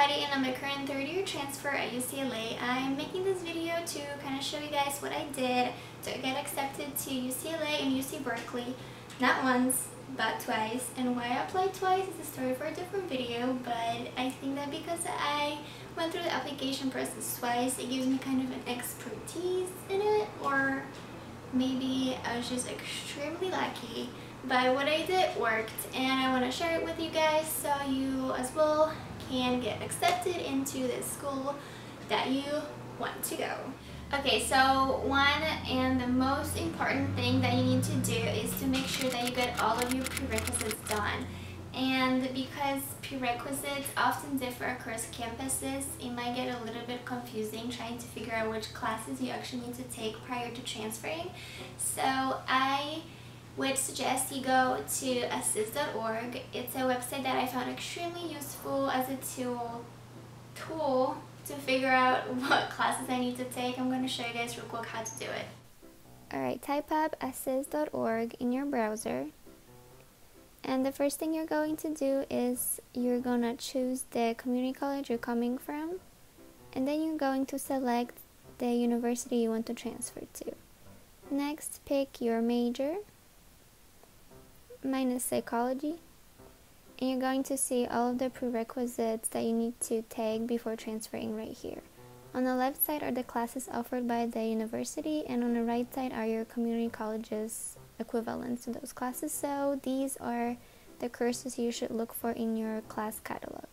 Heidi and I'm a current third-year transfer at UCLA. I'm making this video to kind of show you guys what I did to get accepted to UCLA and UC Berkeley. Not once, but twice. And why I applied twice is a story for a different video, but I think that because I went through the application process twice, it gives me kind of an expertise in it, or maybe I was just extremely lucky. But what I did worked, and I want to share it with you guys so you as well can get accepted into the school that you want to go. Okay, so one and the most important thing that you need to do is to make sure that you get all of your prerequisites done. And because prerequisites often differ across campuses, it might get a little bit confusing trying to figure out which classes you actually need to take prior to transferring. So I would suggest you go to assist.org. It's a website that I found extremely useful as a tool to figure out what classes I need to take. I'm going to show you guys real quick how to do it. Alright, type up assist.org in your browser. And the first thing you're going to do is you're going to choose the community college you're coming from. And then you're going to select the university you want to transfer to. Next, pick your major. Mine is psychology. And you're going to see all of the prerequisites that you need to take before transferring right here. On the left side are the classes offered by the university, and on the right side are your community college's equivalents to those classes. So these are the courses you should look for in your class catalog.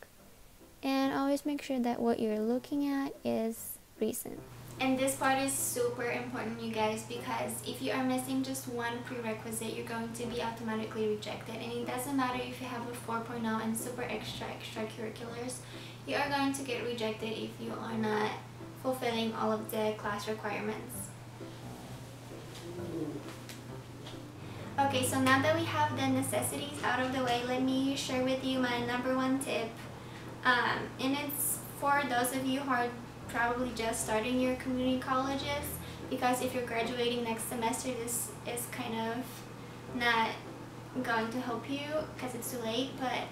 And always make sure that what you're looking at is recent. And this part is super important, you guys, because if you are missing just one prerequisite, you're going to be automatically rejected. And it doesn't matter if you have a 4.0 and super extracurriculars, you are going to get rejected if you are not fulfilling all of the class requirements. Okay, so now that we have the necessities out of the way, let me share with you my number one tip. And it's for those of you who are probably just starting your community colleges, because if you're graduating next semester, this is kind of not going to help you because it's too late. But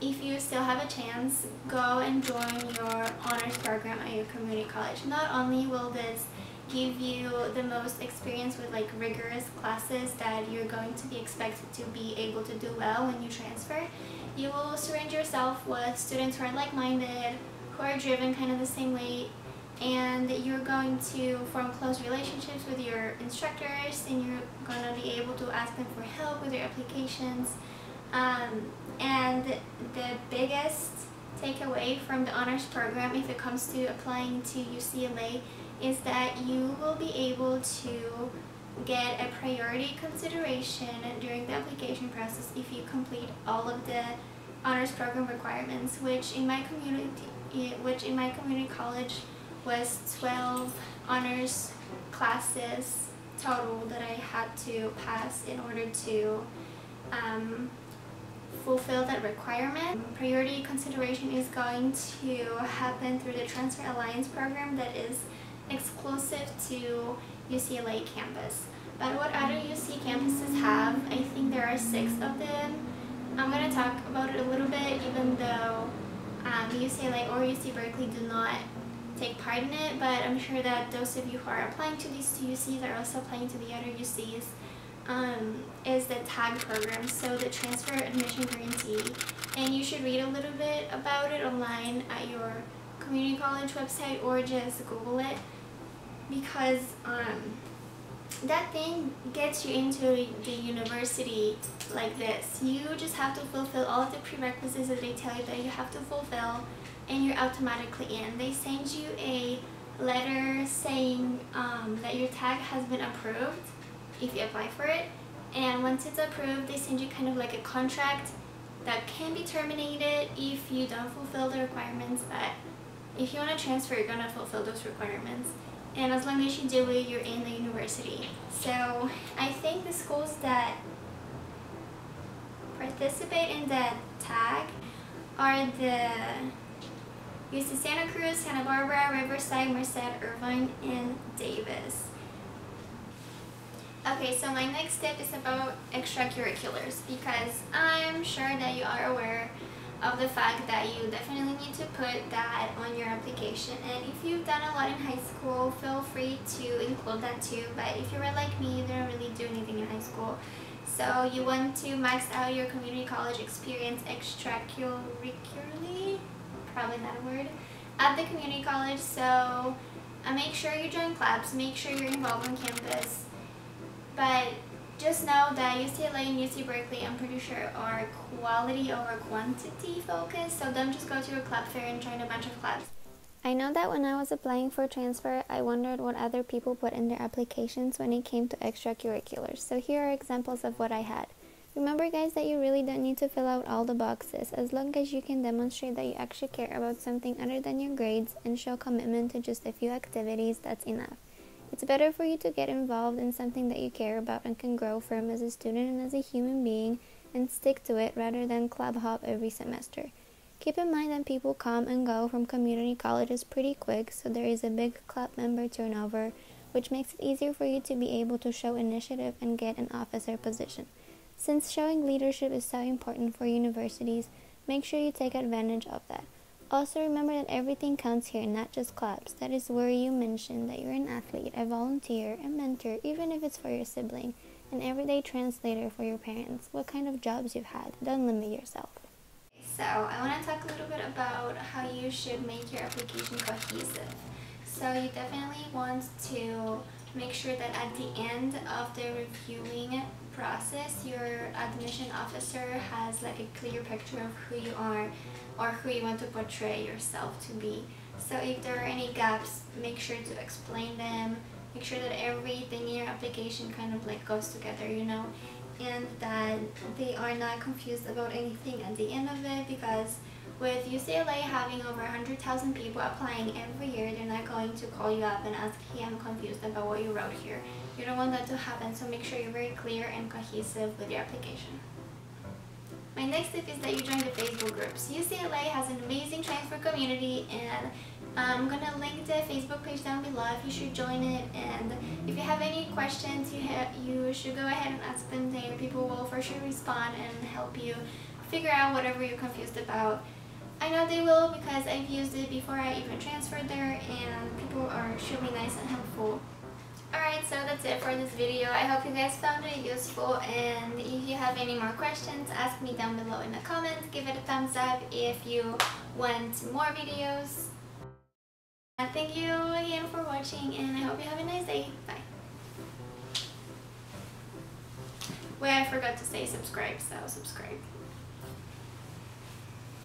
if you still have a chance, go and join your honors program at your community college. Not only will this give you the most experience with like rigorous classes that you're going to be expected to be able to do well when you transfer, you will surround yourself with students who are like-minded, who are driven kind of the same way, and you're going to form close relationships with your instructors, and you're going to be able to ask them for help with your applications. And the biggest takeaway from the honors program, if it comes to applying to UCLA, is that you will be able to get a priority consideration during the application process if you complete all of the honors program requirements, which in my community college was 12 honors classes total that I had to pass in order to fulfill that requirement. Priority consideration is going to happen through the Transfer Alliance program that is exclusive to UCLA campus. But what other UC campuses have, I think there are 6 of them. I'm going to talk about it a little bit, even though UCLA or UC Berkeley do not take part in it, but I'm sure that those of you who are applying to these 2 UCs are also applying to the other UCs, is the TAG program, so the Transfer Admission Guarantee. And you should read a little bit about it online at your community college website, or just Google it, because that thing gets you into the university like this. You just have to fulfill all of the prerequisites that they tell you that you have to fulfill, and you're automatically in. They send you a letter saying that your tag has been approved if you apply for it, and once it's approved, they send you kind of like a contract that can be terminated if you don't fulfill the requirements. But if you want to transfer, you're going to fulfill those requirements. And as long as you do it, you're in the university. So I think the schools that participate in the tag are the UC Santa Cruz, Santa Barbara, Riverside, Merced, Irvine, and Davis. Okay, so my next tip is about extracurriculars, because I'm sure that you are aware of the fact that you definitely need to put that on your application. And if you've done a lot in high school, feel free to include that too. But if you were like me, you didn't really do anything in high school, so you want to max out your community college experience extracurricularly, probably not a word, at the community college. So make sure you join clubs, make sure you're involved on campus. But just know that UCLA and UC Berkeley, I'm pretty sure, are quality over quantity focused, so don't just go to a club fair and join a bunch of clubs. I know that when I was applying for transfer, I wondered what other people put in their applications when it came to extracurriculars. So here are examples of what I had. Remember, guys, that you really don't need to fill out all the boxes. As long as you can demonstrate that you actually care about something other than your grades and show commitment to just a few activities, that's enough. It's better for you to get involved in something that you care about and can grow from as a student and as a human being and stick to it rather than club hop every semester. Keep in mind that people come and go from community colleges pretty quick, so there is a big club member turnover, which makes it easier for you to be able to show initiative and get an officer position. Since showing leadership is so important for universities, make sure you take advantage of that. Also, remember that everything counts here, not just clubs. That is where you mention that you're an athlete, a volunteer, a mentor, even if it's for your sibling, an everyday translator for your parents, what kind of jobs you've had. Don't limit yourself. So, I want to talk a little bit about how you should make your application cohesive. So, you definitely want to make sure that at the end of the reviewing process, your admission officer has like a clear picture of who you are or who you want to portray yourself to be. So if there are any gaps, make sure to explain them. Make sure that everything in your application kind of like goes together, you know, and that they are not confused about anything at the end of it, because with UCLA having over 100,000 people applying every year, they're not going to call you up and ask, hey, I'm confused about what you wrote here. You don't want that to happen, so make sure you're very clear and cohesive with your application. My next tip is that you join the Facebook groups. UCLA has an amazing transfer community, and I'm going to link the Facebook page down below if you should join it. And if you have any questions, you should go ahead and ask them there. People will for sure respond and help you figure out whatever you're confused about. I know they will, because I've used it before I even transferred there, and people are extremely nice and helpful. Alright, so that's it for this video. I hope you guys found it useful, and if you have any more questions, ask me down below in the comments. Give it a thumbs up if you want more videos. Thank you again for watching, and I hope you have a nice day. Bye. Wait, I forgot to say subscribe, so subscribe.